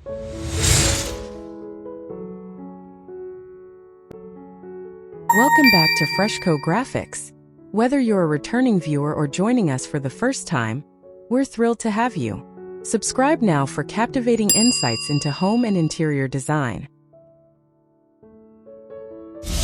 Welcome back to Freshco Graphics. Whether you're a returning viewer or joining us for the first time, we're thrilled to have you. Subscribe now for captivating insights into home and interior design.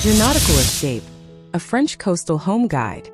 Your Nautical Escape, a French coastal home guide.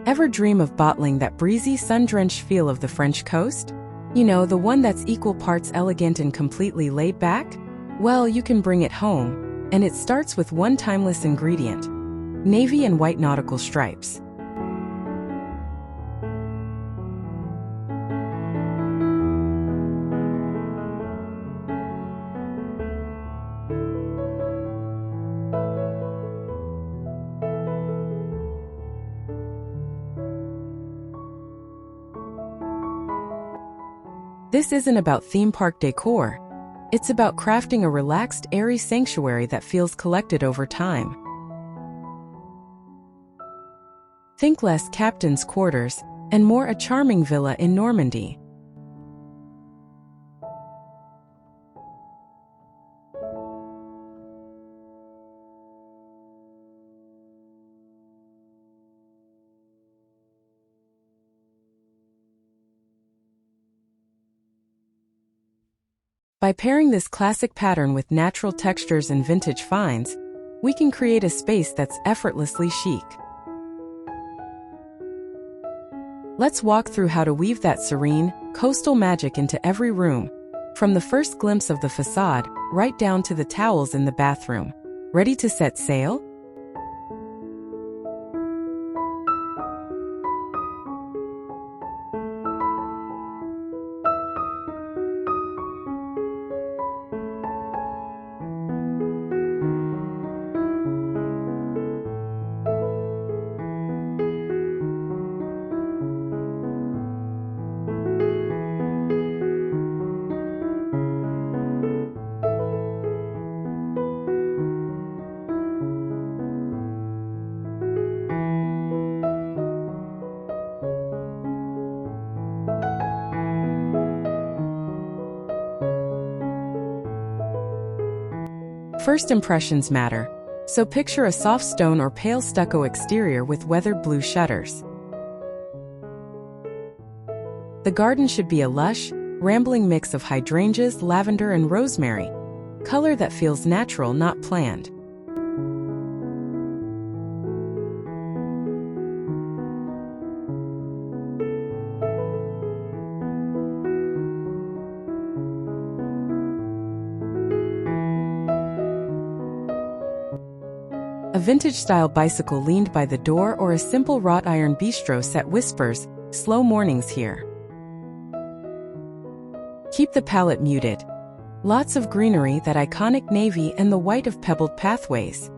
Ever dream of bottling that breezy, sun-drenched feel of the French coast? You know, the one that's equal parts elegant and completely laid back? Well, you can bring it home, and it starts with one timeless ingredient: navy and white nautical stripes. This isn't about theme park decor. It's about crafting a relaxed, airy sanctuary that feels collected over time. Think less captain's quarters, and more a charming villa in Normandy. By pairing this classic pattern with natural textures and vintage finds, we can create a space that's effortlessly chic. Let's walk through how to weave that serene, coastal magic into every room, from the first glimpse of the facade right down to the towels in the bathroom. Ready to set sail? First impressions matter, so picture a soft stone or pale stucco exterior with weathered blue shutters. The garden should be a lush, rambling mix of hydrangeas, lavender, and rosemary, color that feels natural, not planned. A vintage-style bicycle leaned by the door or a simple wrought iron bistro set whispers, "Slow mornings here." Keep the palette muted. Lots of greenery, that iconic navy, and the white of pebbled pathways.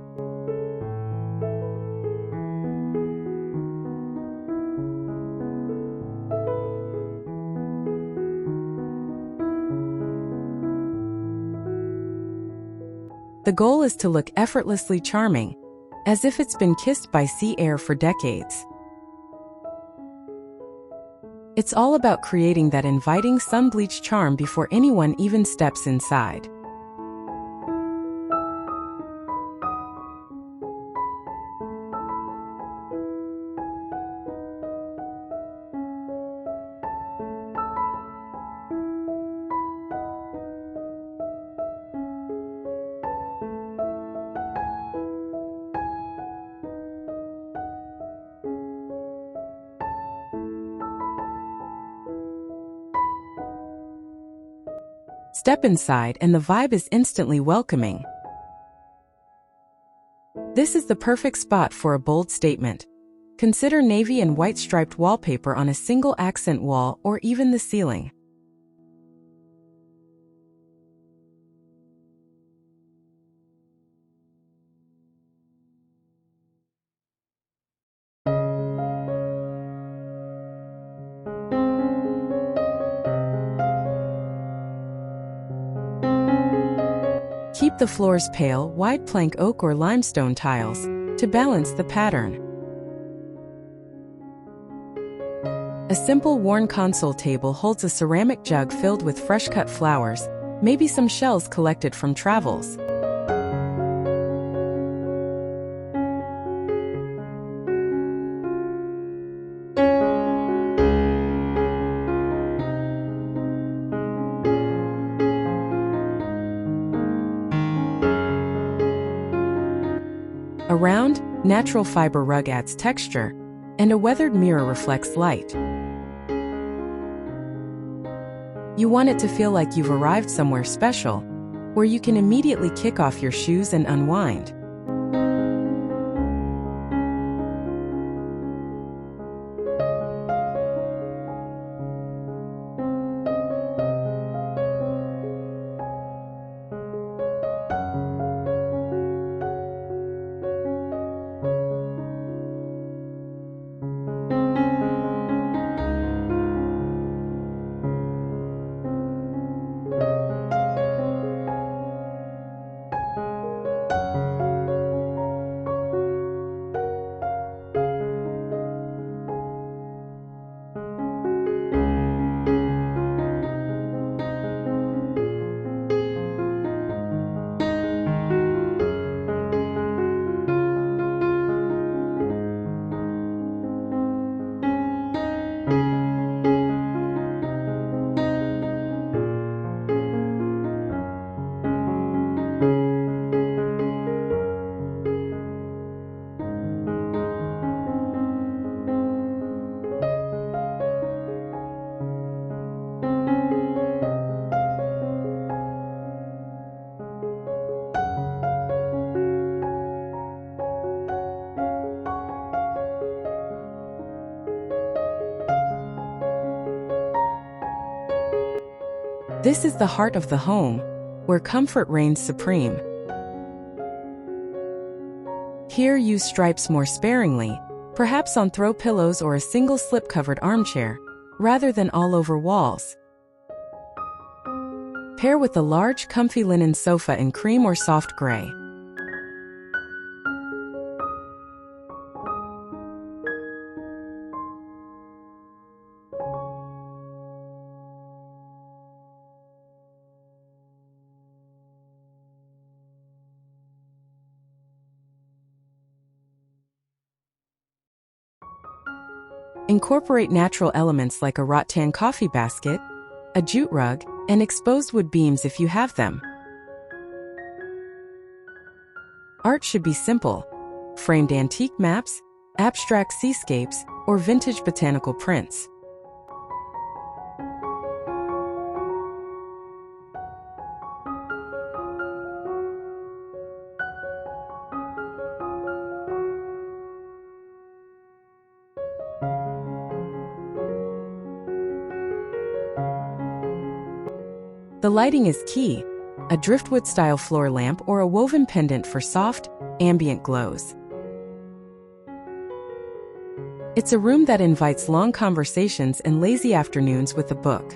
The goal is to look effortlessly charming, as if it's been kissed by sea air for decades. It's all about creating that inviting sun-bleached charm before anyone even steps inside. Step inside and the vibe is instantly welcoming. This is the perfect spot for a bold statement. Consider navy and white striped wallpaper on a single accent wall or even the ceiling. Keep the floors pale, wide plank oak or limestone tiles to balance the pattern. A simple worn console table holds a ceramic jug filled with fresh-cut flowers, maybe some shells collected from travels. A round, natural fiber rug adds texture, and a weathered mirror reflects light. You want it to feel like you've arrived somewhere special, where you can immediately kick off your shoes and unwind. This is the heart of the home, where comfort reigns supreme. Here use stripes more sparingly, perhaps on throw pillows or a single slip-covered armchair, rather than all over walls. Pair with a large, comfy linen sofa in cream or soft gray. Incorporate natural elements like a rattan coffee basket, a jute rug, and exposed wood beams if you have them. Art should be simple: framed antique maps, abstract seascapes, or vintage botanical prints. The lighting is key: a driftwood-style floor lamp or a woven pendant for soft, ambient glows. It's a room that invites long conversations and lazy afternoons with a book.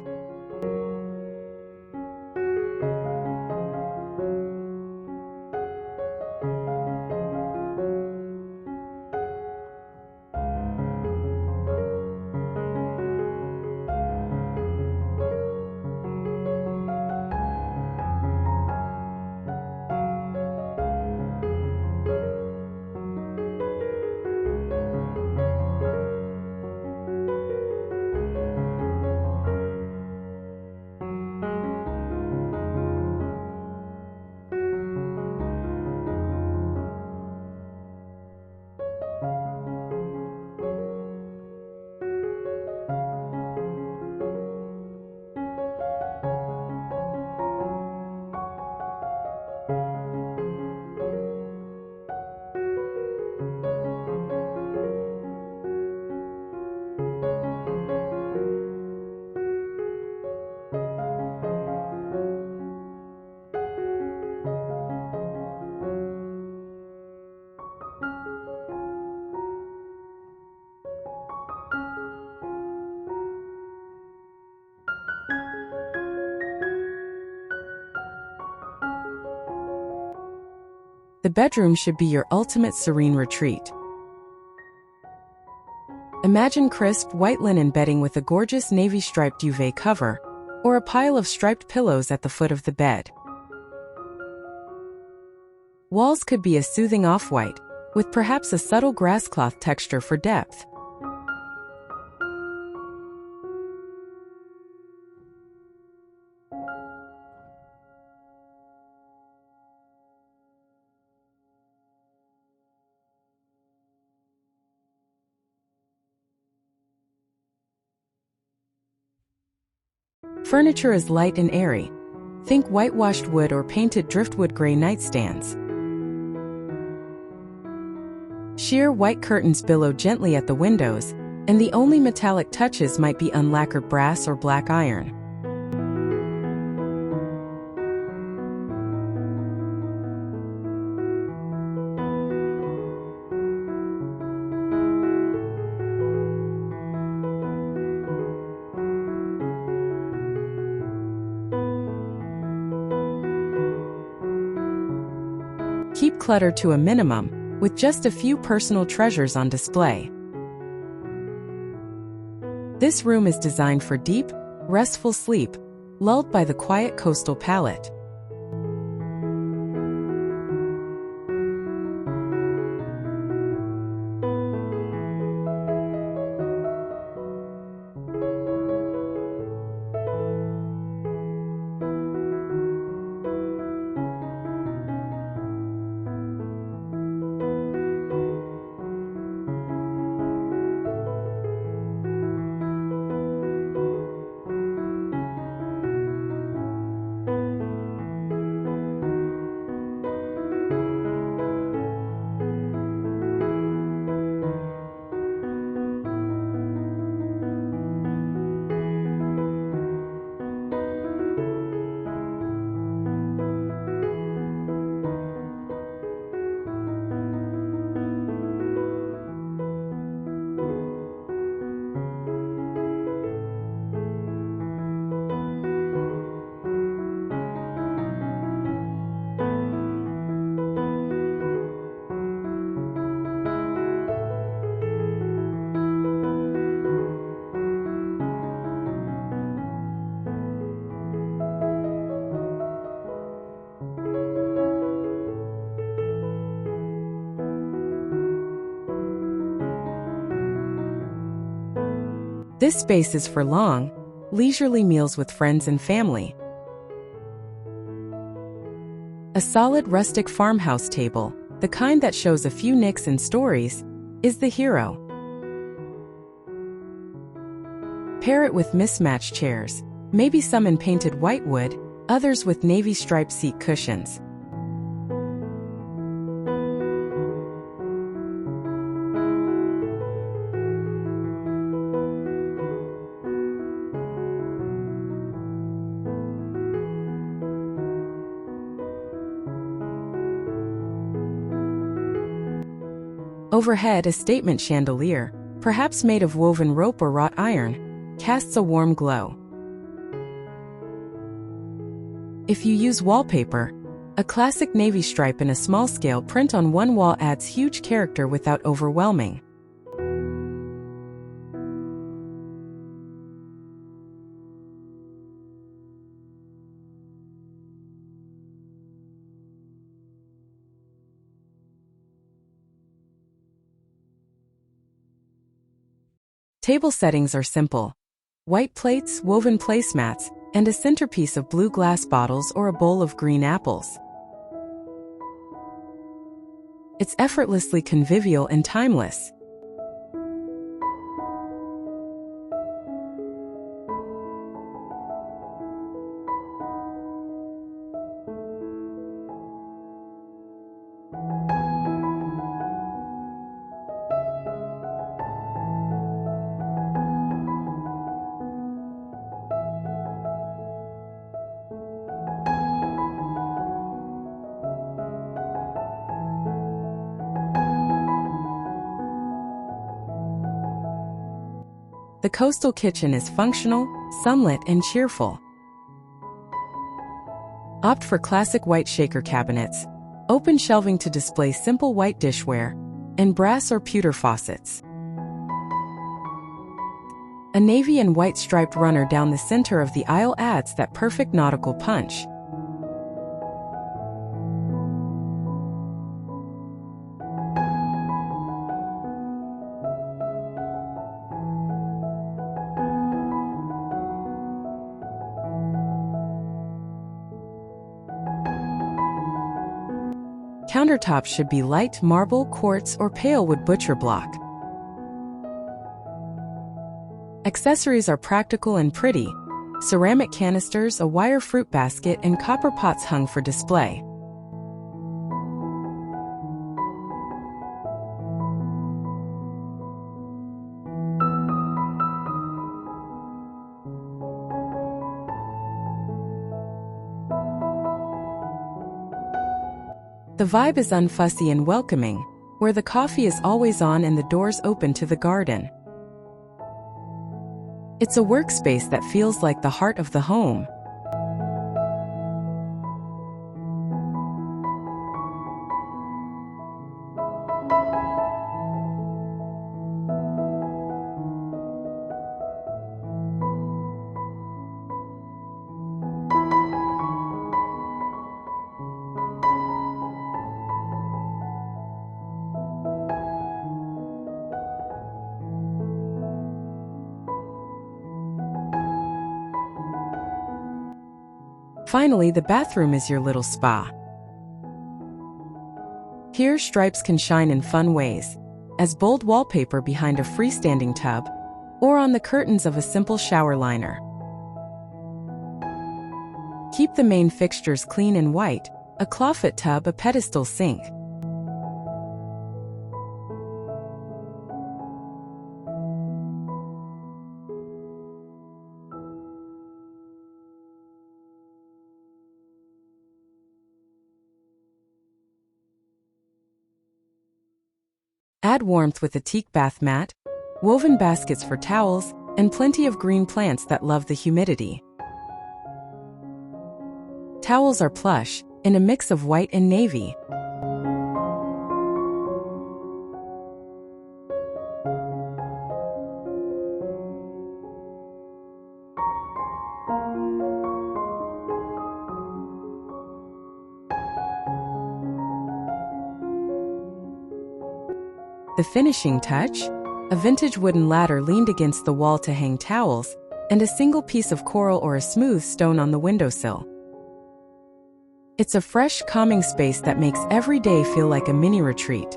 bedroom should be your ultimate serene retreat. Imagine crisp white linen bedding with a gorgeous navy striped duvet cover, or a pile of striped pillows at the foot of the bed. Walls could be a soothing off-white, with perhaps a subtle grasscloth texture for depth. Furniture is light and airy. Think whitewashed wood or painted driftwood gray nightstands. Sheer white curtains billow gently at the windows, and the only metallic touches might be unlacquered brass or black iron. Keep clutter to a minimum, with just a few personal treasures on display. This room is designed for deep, restful sleep, lulled by the quiet coastal palette. This space is for long, leisurely meals with friends and family. A solid rustic farmhouse table, the kind that shows a few nicks and stories, is the hero. Pair it with mismatched chairs, maybe some in painted whitewood, others with navy striped seat cushions. Overhead, a statement chandelier, perhaps made of woven rope or wrought iron, casts a warm glow. If you use wallpaper, a classic navy stripe in a small-scale print on one wall adds huge character without overwhelming. Table settings are simple. White plates, woven placemats, and a centerpiece of blue glass bottles or a bowl of green apples. It's effortlessly convivial and timeless. The coastal kitchen is functional, sunlit, and cheerful. Opt for classic white shaker cabinets, Open shelving to display simple white dishware, and brass or pewter faucets. A navy and white striped runner down the center of the aisle adds that perfect nautical punch. Countertops should be light marble, quartz, or pale wood butcher block. Accessories are practical and pretty: ceramic canisters, a wire fruit basket, and copper pots hung for display. The vibe is unfussy and welcoming, where the coffee is always on and the doors open to the garden. It's a workspace that feels like the heart of the home. Finally, the bathroom is your little spa. Here, stripes can shine in fun ways, as bold wallpaper behind a freestanding tub, or on the curtains of a simple shower liner. Keep the main fixtures clean and white: a clawfoot tub, a pedestal sink. Add warmth with a teak bath mat, woven baskets for towels, and plenty of green plants that love the humidity. Towels are plush, in a mix of white and navy. The finishing touch? A vintage wooden ladder leaned against the wall to hang towels, and a single piece of coral or a smooth stone on the windowsill. It's a fresh, calming space that makes every day feel like a mini retreat.